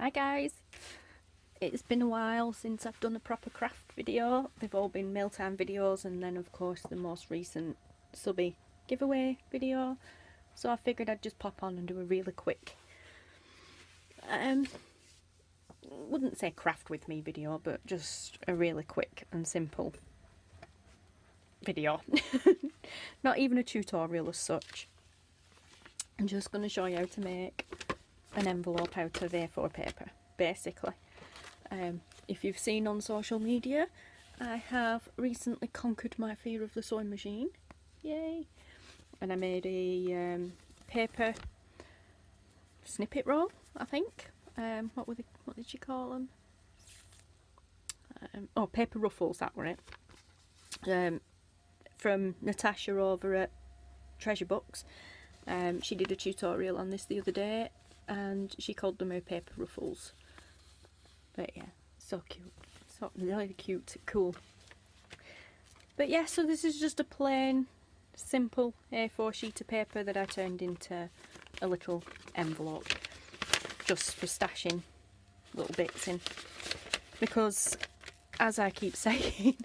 Hi guys! It's been a while since I've done a proper craft video. They've all been mealtime videos and then of course the most recent subby giveaway video. So I figured I'd just pop on and do a really quick, wouldn't say craft with me video, but just a really quick and simple video. Not even a tutorial as such. I'm just going to show you how to make an envelope out of A4 paper, basically. If you've seen on social media, I have recently conquered my fear of the sewing machine. Yay! And I made a paper snippet roll, I think. What did you call them? Oh, paper ruffles, that were it. From Natasa over at Treasure Books. She did a tutorial on this the other day and she called them her paper ruffles. But yeah, so cute. So really cute, cool. But yeah, so this is just a plain, simple A4 sheet of paper that I turned into a little envelope. Just for stashing little bits in. Because, as I keep saying,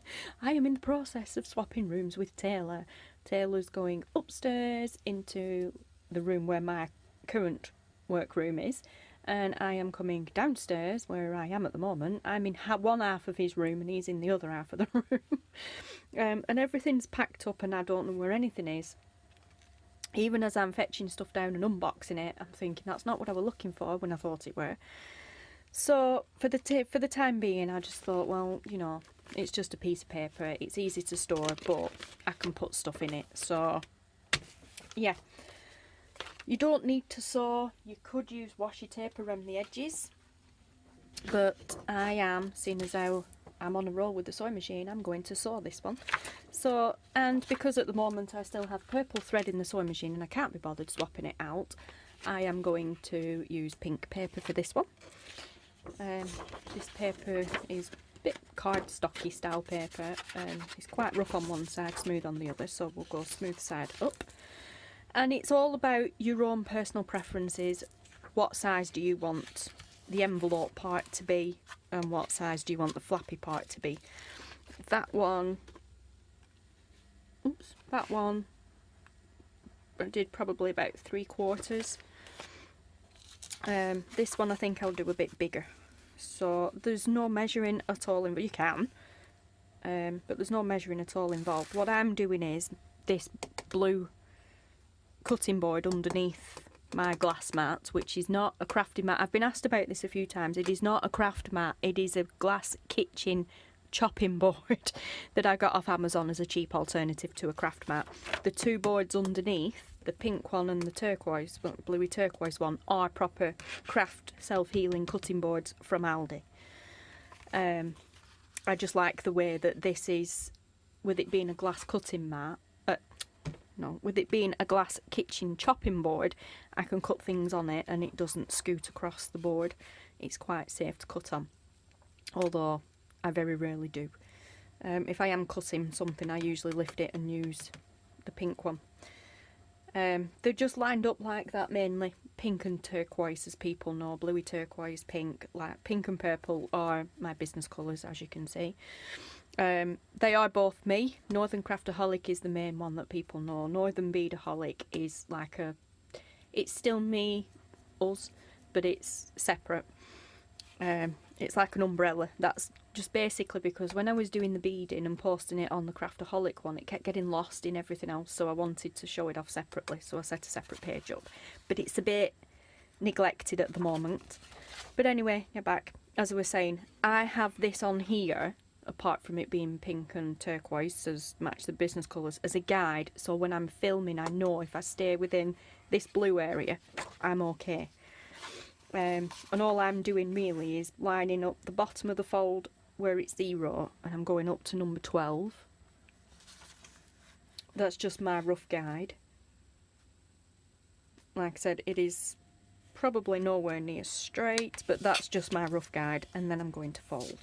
I am in the process of swapping rooms with Taylor. Taylor's going upstairs into the room where my current workroom is, and I am coming downstairs where I am at the moment. I'm in one half of his room and he's in the other half of the room. And everything's packed up and I don't know where anything is. Even as I'm fetching stuff down and unboxing it, I'm thinking that's not what I was looking for when I thought it were. So for the time being, I just thought, well, you know, it's just a piece of paper, it's easy to store, but I can put stuff in it. So yeah, you don't need to sew. You could use washi tape around the edges, but I am, seeing as how I'm on a roll with the sewing machine, I'm going to sew this one. So, and because at the moment I still have purple thread in the sewing machine and I can't be bothered swapping it out, I am going to use pink paper for this one. This paper is a bit cardstocky style paper, and it's quite rough on one side, smooth on the other, so we'll go smooth side up. And it's all about your own personal preferences. What size do you want the envelope part to be, and what size do you want the flappy part to be? That one I did probably about 3/4. This one I think I'll do a bit bigger. So there's no measuring at all involved. You can, but there's no measuring at all involved. What I'm doing is this blue cutting board underneath my glass mat, which is not a crafty mat. I've been asked about this a few times. It is not a craft mat. It is a glass kitchen chopping board that I got off Amazon as a cheap alternative to a craft mat. The two boards underneath, the pink one and the turquoise, bluey turquoise one, are proper craft self-healing cutting boards from Aldi. I just like the way that this is, with it being a glass cutting mat, with it being a glass kitchen chopping board, I can cut things on it and it doesn't scoot across the board. It's quite safe to cut on, although I very rarely do. If I am cutting something, I usually lift it and use the pink one. They're just lined up like that, mainly pink and turquoise, as people know. Bluey turquoise, pink, like pink and purple are my business colours, as you can see. They are both me. Northern Craftaholic is the main one that people know. Northern Beadaholic is like it's still me, us, but it's separate. It's like an umbrella. That's just basically because when I was doing the beading and posting it on the Craftaholic one, it kept getting lost in everything else, so I wanted to show it off separately, so I set a separate page up. But it's a bit neglected at the moment. But anyway, get back. As I was saying, I have this on here, apart from it being pink and turquoise, as match the business colours, as a guide, so when I'm filming I know if I stay within this blue area, I'm okay. And all I'm doing really is lining up the bottom of the fold where it's 0 and I'm going up to number 12. That's just my rough guide. Like I said, it is probably nowhere near straight, but that's just my rough guide, and then I'm going to fold.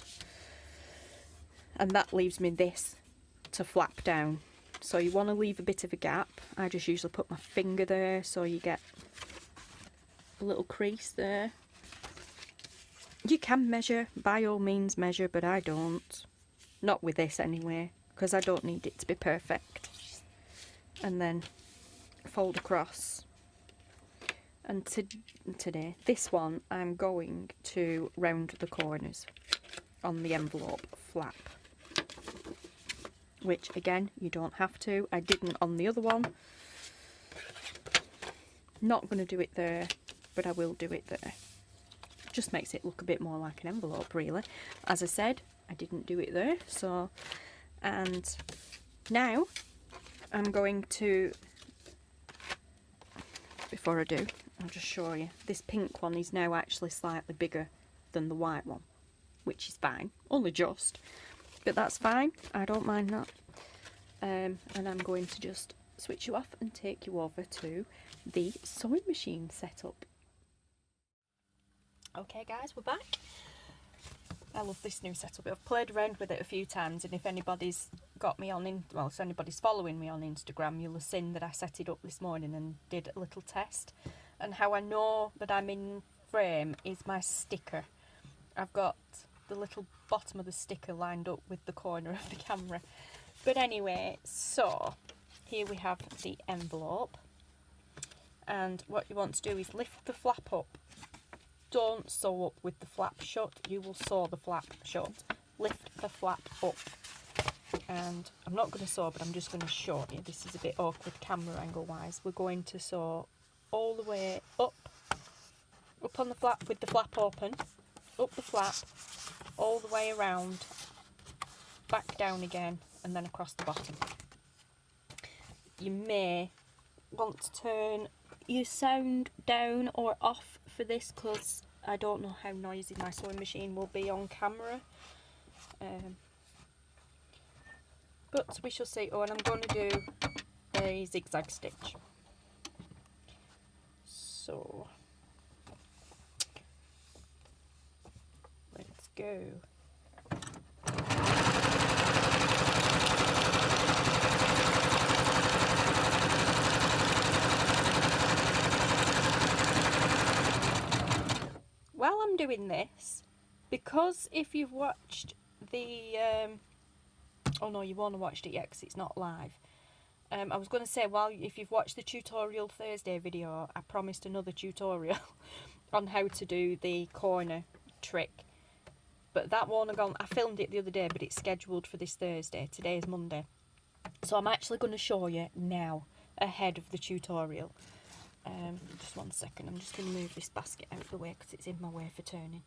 And that leaves me this to flap down. So you want to leave a bit of a gap. I just usually put my finger there so you get a little crease there. You can measure, by all means measure, but I don't. Not with this anyway, because I don't need it to be perfect. And then fold across. And today, this one, I'm going to round the corners on the envelope flap. Which, again, you don't have to. I didn't on the other one. Not going to do it there, but I will do it there. Just makes it look a bit more like an envelope, really. As I said, I didn't do it there, so... And now, I'm going to... Before I do, I'll just show you. This pink one is now actually slightly bigger than the white one, which is fine. Only just. But that's fine. I don't mind that. And I'm going to just switch you off and take you over to the sewing machine setup. Okay guys, we're back. I love this new setup. I've played around with it a few times, and if anybody's got me on, well, if anybody's following me on Instagram, you'll have seen that I set it up this morning and did a little test. And how I know that I'm in frame is my sticker. I've got the little bottom of the sticker lined up with the corner of the camera. But anyway, so here we have the envelope. And what you want to do is lift the flap up. Don't sew up with the flap shut, you will sew the flap shut. Lift the flap up. And I'm not going to sew, but I'm just going to show you. This is a bit awkward camera angle wise. We're going to sew all the way up on the flap with the flap open, up the flap, all the way around, back down again, and then across the bottom. You may want to turn your sound down or off for this, because I don't know how noisy my sewing machine will be on camera, but we shall see. Oh, and I'm going to do a zigzag stitch, so let's go. While I'm doing this, because if you've watched the, oh no, you won't have watched it yet because it's not live. I was going to say, if you've watched the tutorial Thursday video, I promised another tutorial on how to do the corner trick. But that won't have gone, I filmed it the other day, but it's scheduled for this Thursday. Today is Monday. So I'm actually going to show you now, ahead of the tutorial. Just one second, I'm just going to move this basket out of the way because it's in my way for turning.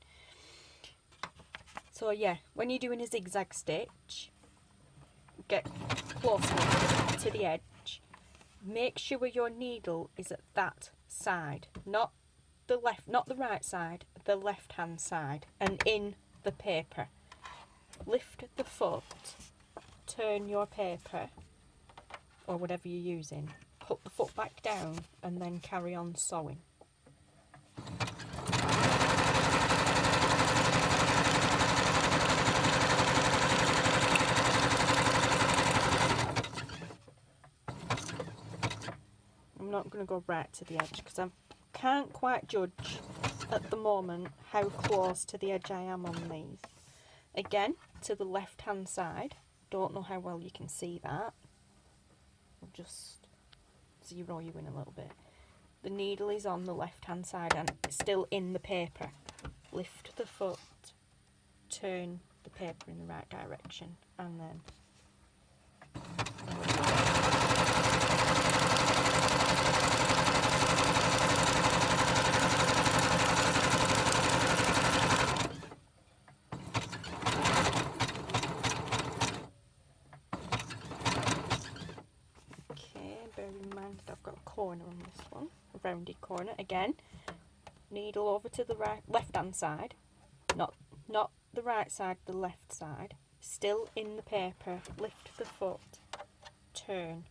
So yeah, when you're doing a zigzag stitch, get close to the edge. Make sure your needle is at that side, not the left, not the right side, the left hand side, and in the paper. Lift the foot, turn your paper, or whatever you're using. Put the foot back down and then carry on sewing. I'm not going to go right to the edge because I can't quite judge at the moment how close to the edge I am on these. Again, to the left hand side. Don't know how well you can see that. I'll just zero you in a little bit. The needle is on the left hand side and it's still in the paper. Lift the foot, turn the paper in the right direction, and then corner on this one, a rounded corner. Again, needle over to the right, left hand side, not the right side, the left side, still in the paper. Lift the foot, turn,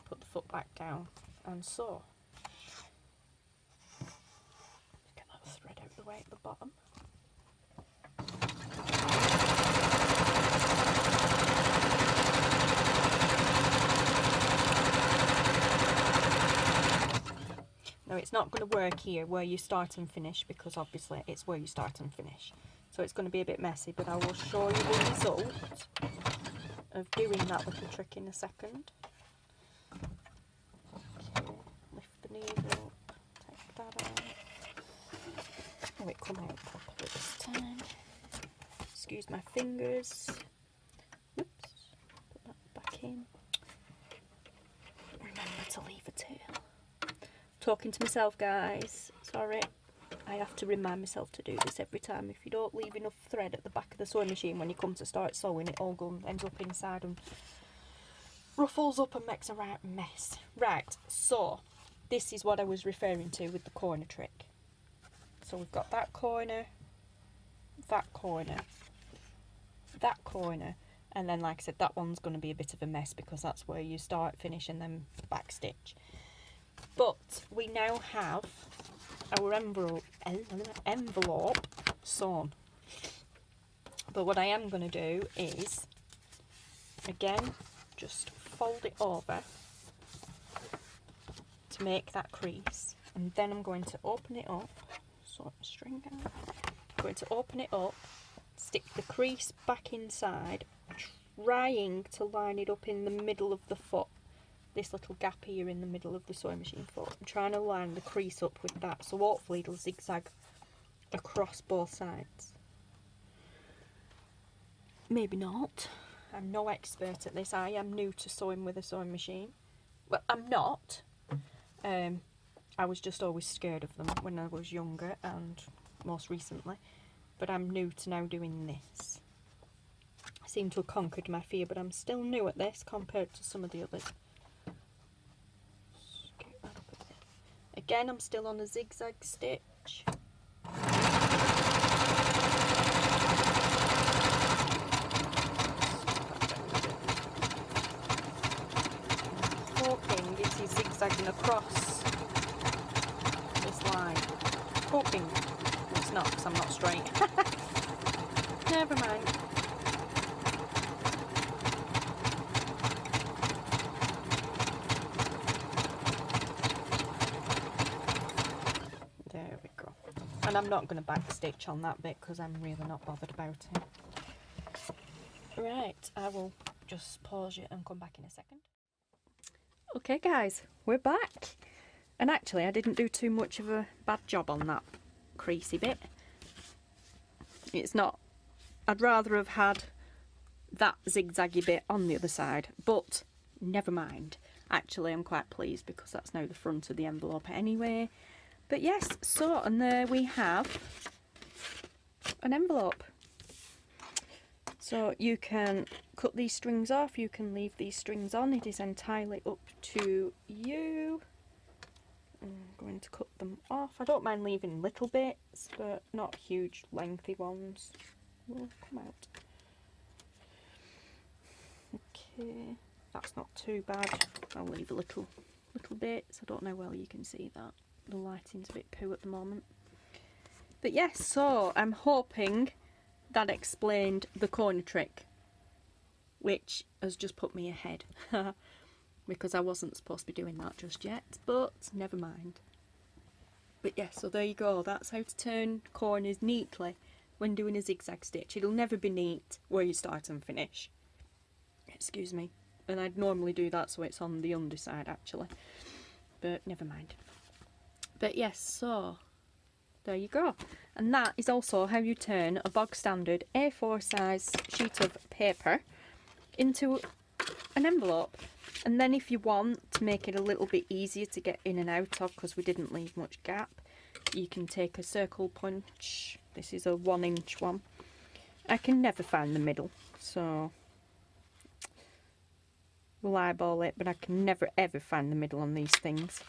put the foot back down, and sew. Get that thread out of the way at the bottom. Now it's not going to work here where you start and finish, because obviously it's where you start and finish. So it's going to be a bit messy, but I will show you the result of doing that little trick in a second. Okay, lift the needle up, take that out. Oh, it come out properly this time. Excuse my fingers. Oops, put that back in. Remember to leave a tail. Talking to myself, guys. Sorry. I have to remind myself to do this every time. If you don't leave enough thread at the back of the sewing machine when you come to start sewing, it all ends up inside and ruffles up and makes a right mess. Right, so this is what I was referring to with the corner trick. So we've got that corner, that corner, that corner, and then like I said, that one's going to be a bit of a mess because that's where you start, finish, and then back stitch. But we now have our envelope sewn. But what I am going to do is, again, just fold it over to make that crease, and then I'm going to open it up, sort the string out. I'm going to open it up, stick the crease back inside, trying to line it up in the middle of the foot. This little gap here in the middle of the sewing machine foot. I'm trying to line the crease up with that, so hopefully it'll zigzag across both sides. Maybe not. I'm no expert at this. I am new to sewing with a sewing machine. Well, I'm not. I was just always scared of them when I was younger and most recently. But I'm new to now doing this. I seem to have conquered my fear, but I'm still new at this compared to some of the others. Again, I'm still on a zigzag stitch. Hoping this is zigzagging across this line. Hoping it's not, because I'm not straight. Never mind. There we go. And I'm not going to back stitch on that bit because I'm really not bothered about it. Right, I will just pause it and come back in a second. Okay guys, we're back. And actually I didn't do too much of a bad job on that creasy bit. It's not, I'd rather have had that zigzaggy bit on the other side, but never mind. Actually I'm quite pleased because that's now the front of the envelope anyway. But yes, so, and there we have an envelope. So you can cut these strings off, you can leave these strings on, it is entirely up to you. I'm going to cut them off. I don't mind leaving little bits, but not huge lengthy ones. Will come out. Okay, that's not too bad. I'll leave a little bits. I don't know well you can see that. The lighting's a bit poo at the moment. But yes, so I'm hoping that explained the corner trick, which has just put me ahead. Because I wasn't supposed to be doing that just yet, but never mind. But yes, so there you go. That's how to turn corners neatly when doing a zigzag stitch. It'll never be neat where you start and finish. Excuse me. And I'd normally do that so it's on the underside actually. But never mind. But yes, so there you go. And that is also how you turn a bog standard A4 size sheet of paper into an envelope. And then if you want to make it a little bit easier to get in and out of, because we didn't leave much gap, you can take a circle punch. This is a 1-inch one. I can never find the middle, so we'll eyeball it, but I can never ever find the middle on these things.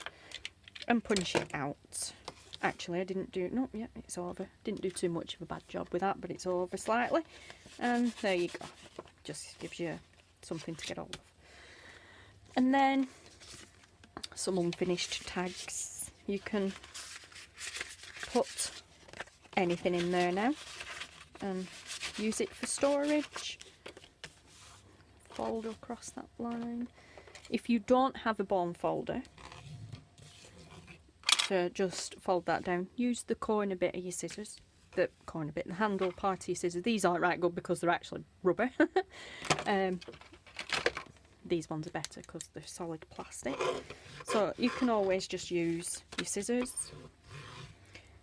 And punch it out. Actually, I didn't do, no, yeah, it's over. Didn't do too much of a bad job with that, but it's over slightly. And there you go. Just gives you something to get hold of. And then some unfinished tags. You can put anything in there now and use it for storage. Fold across that line. If you don't have a bone folder, to just fold that down. Use the corner bit of your scissors. The handle part of your scissors. These aren't right good because they're actually rubber. These ones are better because they're solid plastic. So you can always just use your scissors.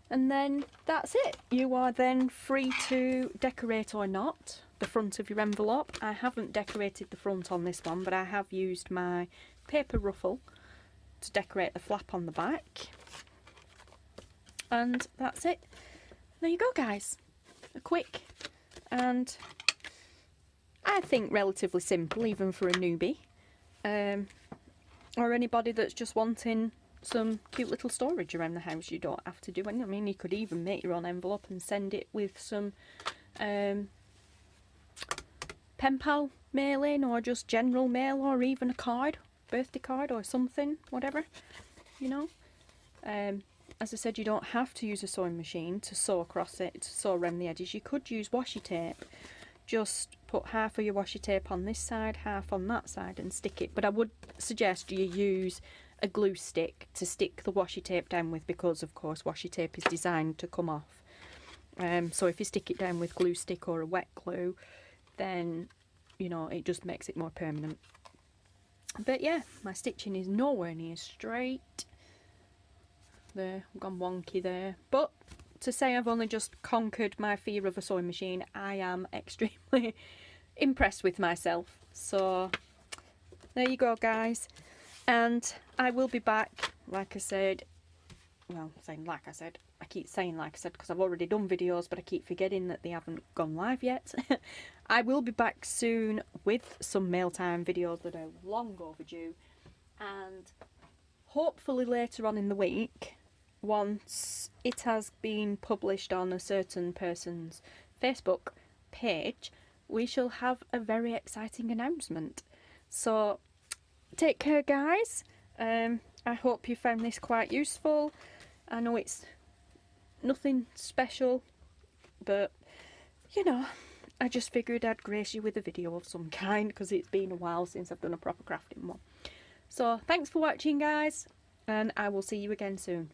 And then that's it. You are then free to decorate or not the front of your envelope. I haven't decorated the front on this one, but I have used my paper ruffle to decorate the flap on the back. And that's it. There you go, guys. A quick and I think relatively simple, even for a newbie. Or anybody that's just wanting some cute little storage around the house. You don't have to do anything. I mean, you could even make your own envelope and send it with some pen pal mailing, or just general mail, or even a card, birthday card or something, whatever, you know. As I said, you don't have to use a sewing machine to sew across it, to sew around the edges. You could use washi tape. Just put half of your washi tape on this side, half on that side, and stick it. But I would suggest you use a glue stick to stick the washi tape down with, because of course washi tape is designed to come off. So if you stick it down with glue stick or a wet glue, then you know it just makes it more permanent. But yeah, my stitching is nowhere near straight. There, I've gone wonky there. But to say I've only just conquered my fear of a sewing machine, I am extremely impressed with myself. So there you go, guys. And I will be back, like I said, well, saying like I said, I keep saying like I said because I've already done videos, but I keep forgetting that they haven't gone live yet. I will be back soon with some mail time videos that are long overdue, and hopefully later on in the week, once it has been published on a certain person's Facebook page, we shall have a very exciting announcement. So take care, guys. I hope you found this quite useful. I know it's nothing special, but you know, I just figured I'd grace you with a video of some kind because it's been a while since I've done a proper crafting one. So thanks for watching, guys, and I will see you again soon.